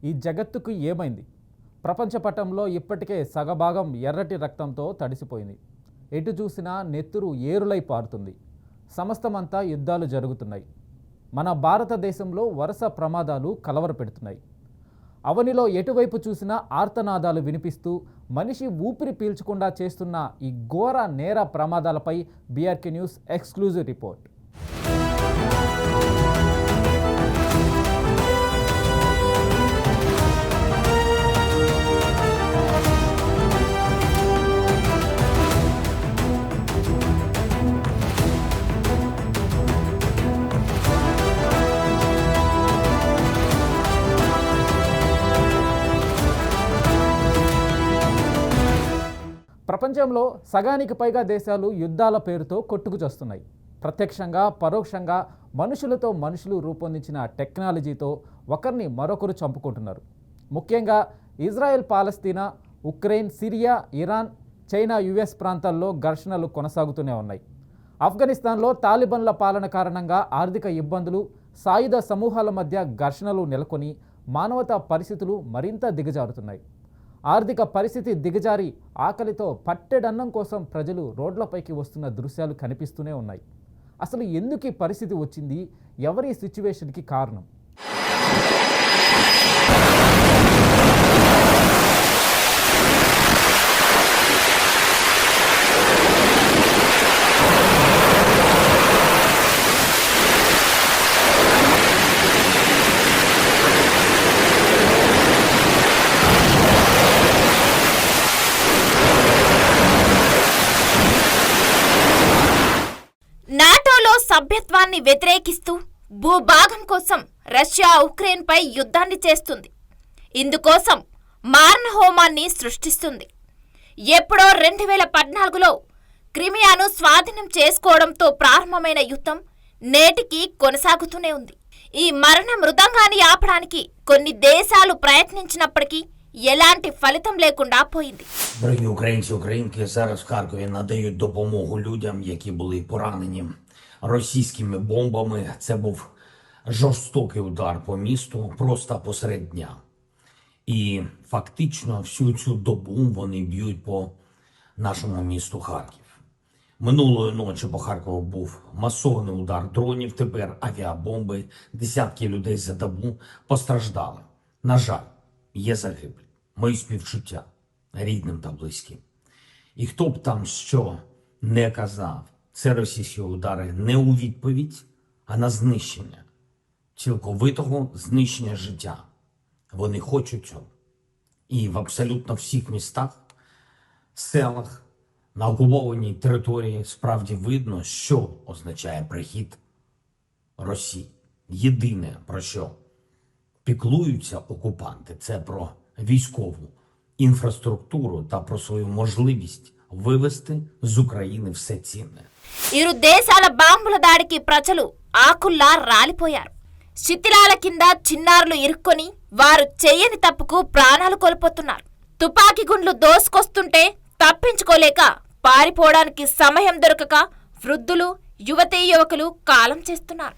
ఈ జగత్తుకు ఏమైంది? ప్రపంచ పటంలో ఇప్పటికే సగభాగం ఎర్రటి రక్తంతో తడిసిపోయింది. ఎటు చూసినా నెత్తురు ఏరులై పారుతుంది. సమస్తమంతా యుద్ధాలు జరుగుతున్నాయి. మన భారతదేశంలో వరుస ప్రమాదాలు కలవరపెడుతున్నాయి. అవనిలో ఎటువైపు చూసినా ఆర్తనాదాలు వినిపిస్తూ మనిషి ఊపిరి పీల్చకుండా చేస్తున్న ఈ ఘోర నేర ప్రమాదాలపై బీఆర్కే న్యూస్ ఎక్స్క్లూజివ్ రిపోర్ట్. ప్రపంచంలో సగానికి పైగా దేశాలు యుద్ధాల పేరుతో కొట్టుకుచస్తున్నాయి. ప్రత్యక్షంగా పరోక్షంగా మనుషులతో మనుషులు రూపొందించిన టెక్నాలజీతో ఒకరిని మరొకరు చంపుకుంటున్నారు. ముఖ్యంగా ఇజ్రాయెల్, పాలస్తీనా, Ukraine, Syria, Iran, China, US ప్రాంతాల్లో ఘర్షణలు కొనసాగుతూనే ఉన్నాయి. ఆఫ్ఘనిస్తాన్లో తాలిబన్ల పాలన కారణంగా ఆర్థిక ఇబ్బందులు, సాయుధ సమూహాల మధ్య ఘర్షణలు నెలకొని మానవతా పరిస్థితులు మరింత దిగజారుతున్నాయి. ఆర్థిక పరిస్థితి దిగజారి ఆకలితో పట్టెడన్నం కోసం ప్రజలు రోడ్లపైకి వస్తున్న దృశ్యాలు కనిపిస్తూనే ఉన్నాయి. అసలు ఎందుకు ఈ పరిస్థితి వచ్చింది? ఎవరి సిచ్యువేషన్కి కారణం? నాటోలో సభ్యత్వాన్ని వ్యతిరేకిస్తూ భూభాగం కోసం రష్యా ఉక్రెయిన్పై యుద్ధాన్ని చేస్తుంది. ఇందుకోసం మారణహోమాన్ని సృష్టిస్తుంది. ఎప్పుడో 2014లో క్రిమియాను స్వాధీనం చేసుకోవడంతో ప్రారంభమైన యుద్ధం నేటికి కొనసాగుతూనే ఉంది. ఈ మరణ మృదంగాన్ని ఆపడానికి కొన్ని దేశాలు ప్రయత్నించినప్పటికీ ఎలాంటి ఫలితం లేకుండా పోయింది. Дорогі українці, українки, зараз в Харкові надають допомогу людям, які були поранені російськими бомбами. Це був жорстокий удар по місту просто посеред дня. І фактично всю цю добу вони б'ють по нашому місту Харків. Минулої ночі по Харкову був масований удар дронів, тепер авіабомби. Десятки людей за добу постраждали. На жаль, є загиблі. Мої співчуття рідним та близьким. І хто б там що не казав, це російські удари не у відповідь, а на знищення, цілковитого знищення життя. Вони хочуть цього. І в абсолютно всіх містах, селах, на окупованій території справді видно, що означає прихід Росії. Єдине, про що піклуються окупанти, це про військову інфраструктуру та про свою можливість вивести з України все цінне. ఇరు దేశాల బాంబుల దాడికి ప్రజలు ఆకుల్లా రాలిపోయారు. శిథిలాల కింద చిన్నారులు ఇరుక్కొని వారు చేయని తప్పుకు ప్రాణాలు కోల్పోతున్నారు. తుపాకీ గుండ్లు దోసుకొస్తుంటే తప్పించుకోలేక పారిపోవడానికి సమయం దొరకక వృద్ధులు, యువతీ యువకులు కాలం చేస్తున్నారు.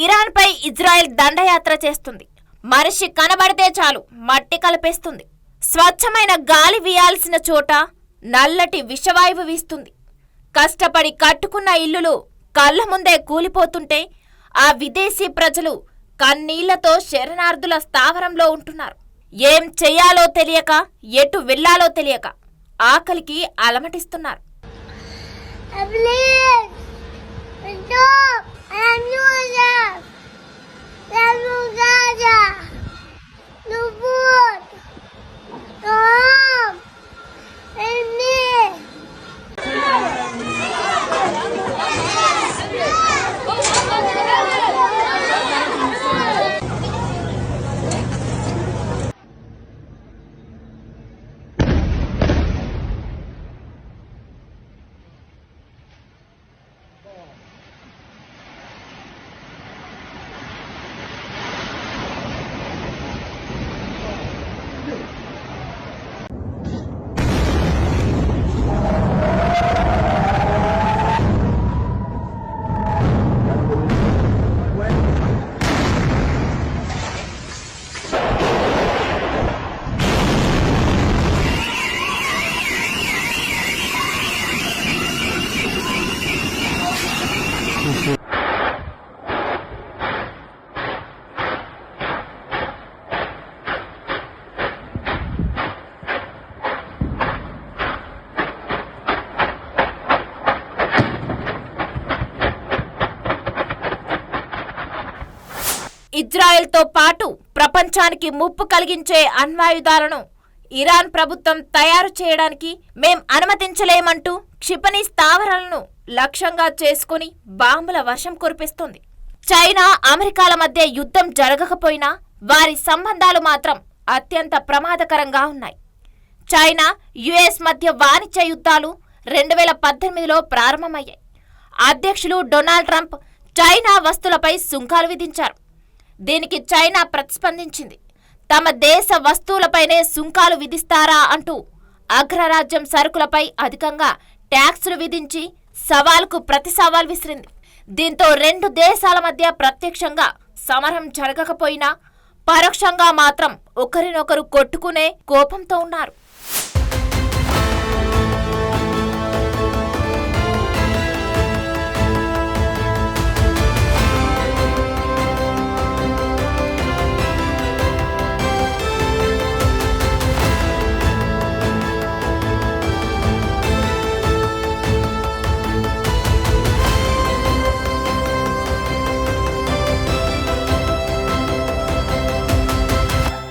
ఇరాన్పై ఇజ్రాయెల్ దండయాత్ర చేస్తుంది. మనిషి కనబడితే చాలు మట్టి కలిపేస్తుంది. స్వచ్ఛమైన గాలి వీయాల్సిన చోట నల్లటి విషవాయువు వీస్తుంది. కష్టపడి కట్టుకున్న ఇల్లులు కళ్ళ ముందే కూలిపోతుంటే ఆ విదేశీ ప్రజలు కన్నీళ్లతో శరణార్థుల స్థావరంలో ఉంటున్నారు. ఏం చెయ్యాలో తెలియక, ఎటు వెళ్లాలో తెలియక ఆకలికి అలమటిస్తున్నారు. ఇజ్రాయెల్తో పాటు ప్రపంచానికి ముప్పు కలిగించే అణ్వాయుధాలను ఇరాన్ ప్రభుత్వం తయారు చేయడానికి మేం అనుమతించలేమంటూ క్షిపణి స్థావరాలను లక్ష్యంగా చేసుకుని బాంబుల వర్షం కురిపిస్తుంది. చైనా, అమెరికాల మధ్య యుద్ధం జరగకపోయినా వారి సంబంధాలు మాత్రం అత్యంత ప్రమాదకరంగా ఉన్నాయి. చైనా, యుఎస్ మధ్య వాణిజ్య యుద్ధాలు 2018లో ప్రారంభమయ్యాయి. అధ్యక్షులు డొనాల్డ్ ట్రంప్ చైనా వస్తువులపై సుంకాలు విధించారు. దీనికి చైనా ప్రతిస్పందించింది. తమ దేశ వస్తువులపైనే సుంకాలు విధిస్తారా అంటూ అగ్రరాజ్యం సరుకులపై అధికంగా ట్యాక్సులు విధించి సవాల్కు ప్రతి సవాల్ విసిరింది. దీంతో రెండు దేశాల మధ్య ప్రత్యక్షంగా సమరం జరగకపోయినా పరోక్షంగా మాత్రం ఒకరినొకరు కొట్టుకునే కోపంతో ఉన్నారు.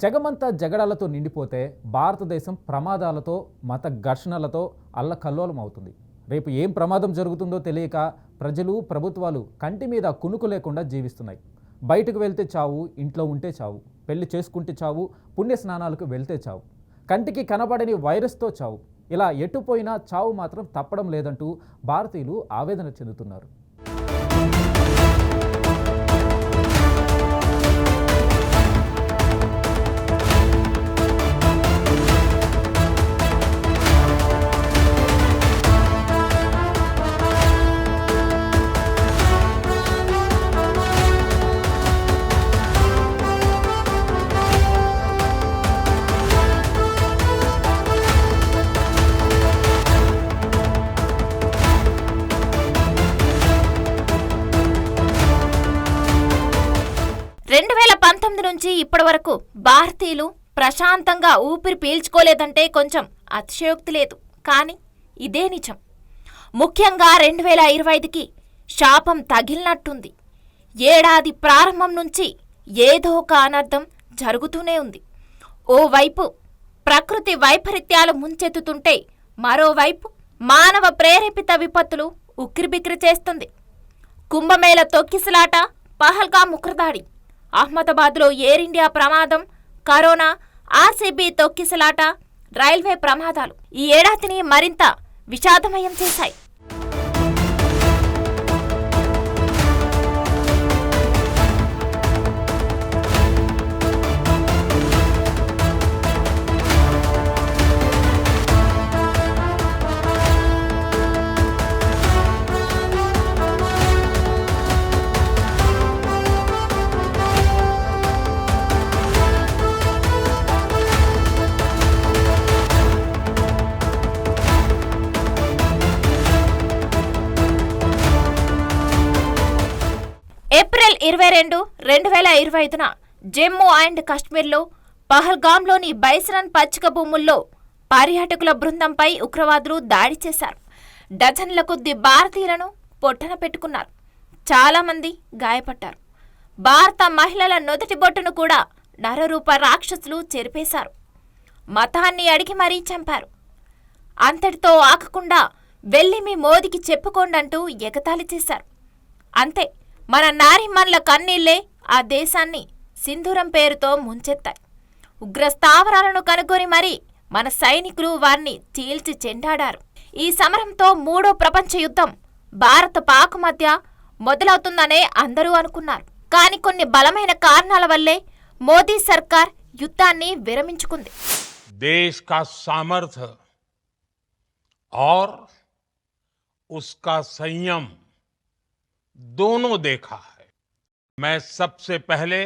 జగమంతా జగడాలతో నిండిపోతే భారతదేశం ప్రమాదాలతో, మత ఘర్షణలతో అల్లకల్లోలం అవుతుంది. రేపు ఏం ప్రమాదం జరుగుతుందో తెలియక ప్రజలు, ప్రభుత్వాలు కంటి మీద కునుకు లేకుండా జీవిస్తున్నాయి. బయటకు వెళ్తే చావు, ఇంట్లో ఉంటే చావు, పెళ్లి చేసుకుంటే చావు, పుణ్యస్నానాలకు వెళ్తే చావు, కంటికి కనబడని వైరస్తో చావు. ఇలా ఎటుపోయినా చావు మాత్రం తప్పడం లేదంటూ భారతీయులు ఆవేదన చెందుతున్నారు. నుంచి ఇప్పటి వరకు భారతీయులు ప్రశాంతంగా ఊపిరి పీల్చుకోలేదంటే కొంచెం అతిశయోక్తి లేదు. కానీ ఇదే నిజం. ముఖ్యంగా 2025కి శాపం తగిలినట్టుంది. ఏడాది ప్రారంభం నుంచి ఏదో ఒక అనర్థం జరుగుతూనే ఉంది. ఓవైపు ప్రకృతి వైపరీత్యాలు ముంచెత్తుతుంటే మరోవైపు మానవ ప్రేరేపిత విపత్తులు ఉక్కిరిబిక్కిరి చేస్తుంది. కుంభమేళ తొక్కిసలాట, పహల్గామ్ ఉగ్రదాడి, అహ్మదాబాద్లో ఎయిర్ ఇండియా ప్రమాదం, కరోనా, ఆర్సీబీ తొక్కిసలాట, రైల్వే ప్రమాదాలు ఈ ఏడాదిని మరింత విషాదమయం చేశాయి. 22/2025న జమ్మూ అండ్ కాశ్మీర్లో పహల్గామ్లోని బైసరన్ పచ్చిక భూముల్లో పర్యాటకుల బృందంపై ఉగ్రవాదులు దాడి చేశారు. డజన్ల కొద్ది భారతీయులను పొట్టన పెట్టుకున్నారు. చాలామంది గాయపడ్డారు. భారత మహిళల నొదటి బొట్టును కూడా నరరూప రాక్షసులు చెరిపేశారు. మతాన్ని అడిగి మరీ చంపారు. అంతటితో ఆగకుండా వెళ్ళి మీ మోదీకి చెప్పుకోండంటూ ఎగతాళి చేశారు. అంతే, మన నారిమన్ల కన్నీళ్లే ఆ దేశాన్ని సింధూరం పేరుతో ముంచెత్తాయి. ఉగ్ర స్థావరాలను కనుగొని మరీ మన సైనికులు వారిని చీల్చి చెండాడారు. ఈ సమరంతో మూడో ప్రపంచ యుద్ధం భారత పాక్ మధ్య మొదలవుతుందనే అందరూ అనుకున్నారు. కానీ కొన్ని బలమైన కారణాల వల్లే మోదీ సర్కార్ యుద్ధాన్ని విరమించుకుంది. देश का सामर्थ्य और उसका संयम दोनों देखा है. मैं सबसे पहले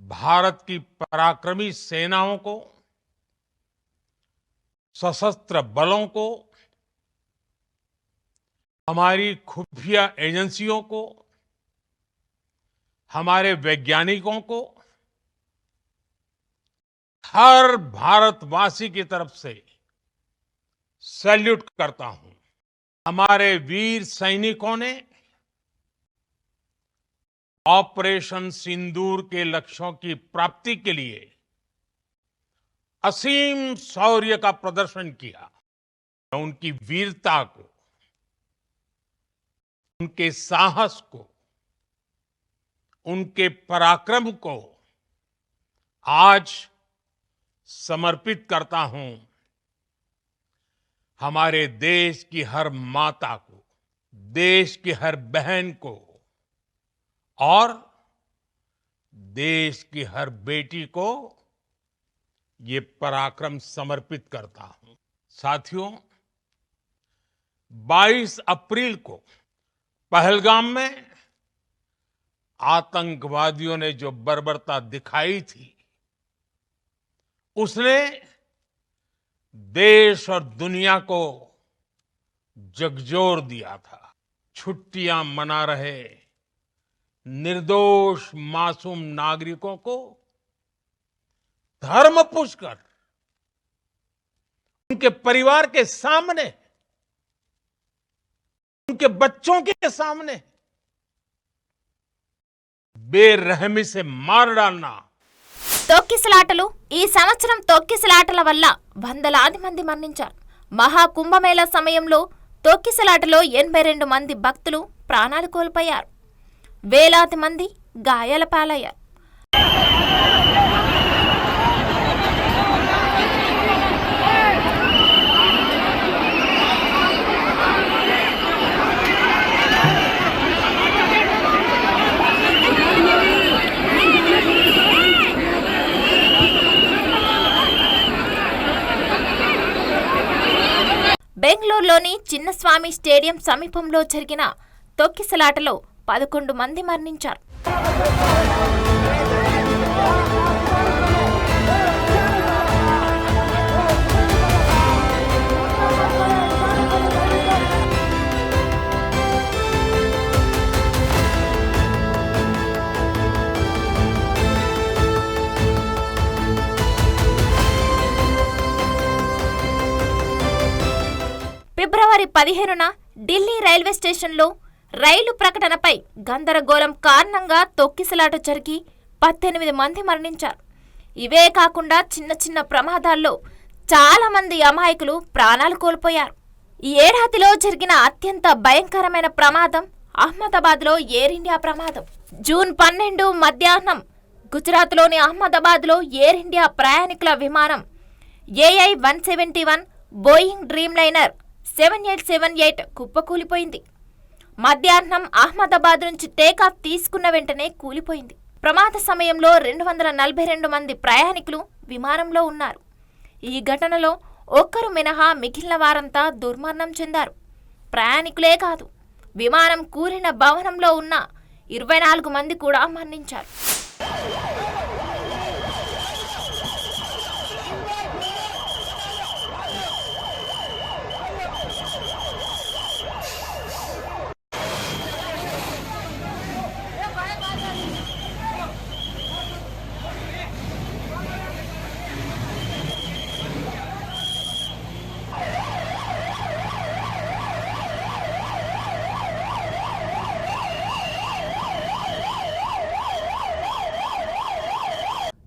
भारत की पराक्रमी सेनाओं को, सशस्त्र बलों को, हमारी खुफिया एजेंसियों को, हमारे वैज्ञानिकों को, हर भारतवासी की तरफ से सैल्यूट करता हूं. हमारे वीर सैनिकों ने ऑपरेशन सिंदूर के लक्ष्यों की प्राप्ति के लिए असीम शौर्य का प्रदर्शन किया. उनकी वीरता को, उनके साहस को, उनके पराक्रम को आज समर्पित करता हूं. हमारे देश की हर माता को, देश की हर बहन को और देश की हर बेटी को ये पराक्रम समर्पित करता हूं. साथियों, 22 अप्रैल को पहलगाम में आतंकवादियों ने जो बर्बरता दिखाई थी, उसने देश और दुनिया को झकझोर दिया था. छुट्टियां मना रहे निर्दोष मासूम नागरिकों को धर्म पूछकर उनके परिवार के सामने, उनके बच्चों के सामने बेरहमी से मार डालना. తొక్కిసలాటలు. ఈ సంవత్సరం తొక్కిసలాటల వల్ల వందలాది మంది మరణించారు. మహాకుంభమేళా సమయంలో తొక్కిసలాటలో 82 మంది భక్తులు ప్రాణాలు కోల్పోయారు. వేలాది మంది గాయాల పాలయ్యారు. బెంగళూరులోని చిన్నస్వామి స్టేడియం సమీపంలో జరిగిన తొక్కిసలాటలో 11 మంది మరణించారు. ఫిబ్రవరి 15న ఢిల్లీ రైల్వే స్టేషన్లో రైలు ప్రకటనపై గందరగోళం కారణంగా తొక్కిసలాట జరిగి 18 మంది మరణించారు. ఇవే కాకుండా చిన్న చిన్న ప్రమాదాల్లో చాలా మంది అమాయకులు ప్రాణాలు కోల్పోయారు. ఈ ఏడాదిలో జరిగిన అత్యంత భయంకరమైన ప్రమాదం అహ్మదాబాద్లో ఎయిర్ ఇండియా ప్రమాదం. జూన్ 12 మధ్యాహ్నం గుజరాత్లోని అహ్మదాబాద్లో ఎయిర్ ఇండియా ప్రయాణికుల విమానం AI-171 బోయింగ్ డ్రీమ్ లైనర్ 7878 కుప్పకూలిపోయింది. మధ్యాహ్నం అహ్మదాబాద్ నుంచి టేకాఫ్ తీసుకున్న వెంటనే కూలిపోయింది. ప్రమాద సమయంలో 242 మంది ప్రయాణికులు విమానంలో ఉన్నారు. ఈ ఘటనలో ఒక్కరు మినహా మిగిలిన వారంతా దుర్మరణం చెందారు. ప్రయాణికులే కాదు, విమానం కూలిన భవనంలో ఉన్న 24 మంది కూడా మరణించారు.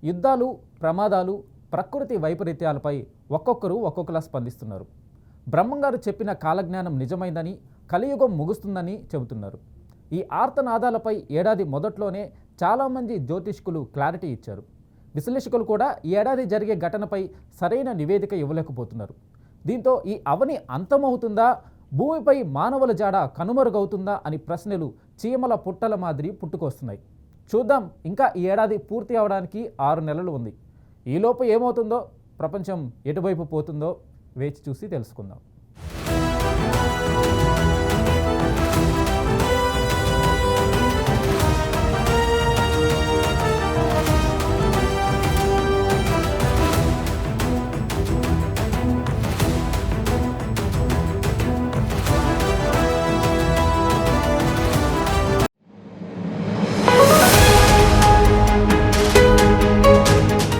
యుద్ధాలు, ప్రమాదాలు, ప్రకృతి వైపరీత్యాలపై ఒక్కొక్కరు ఒక్కొక్కలా స్పందిస్తున్నారు. బ్రహ్మంగారు చెప్పిన కాలజ్ఞానం నిజమైందని, కలియుగం ముగుస్తుందని చెబుతున్నారు. ఈ ఆర్తనాదాలపై ఏడాది మొదట్లోనే చాలామంది జ్యోతిష్కులు క్లారిటీ ఇచ్చారు. విశ్లేషకులు కూడా ఈ ఏడాది జరిగే ఘటనపై సరైన నివేదిక ఇవ్వలేకపోతున్నారు. దీంతో ఈ అవని అంతమవుతుందా, భూమిపై మానవుల జాడ కనుమరుగవుతుందా అని ప్రశ్నలు చీమల పుట్టల మాదిరి పుట్టుకొస్తున్నాయి. చూద్దాం, ఇంకా ఈ ఏడాది పూర్తి అవడానికి 6 నెలలు ఉంది. ఈలోపు ఏమవుతుందో, ప్రపంచం ఎటువైపు పోతుందో వేచి చూసి తెలుసుకుందాం.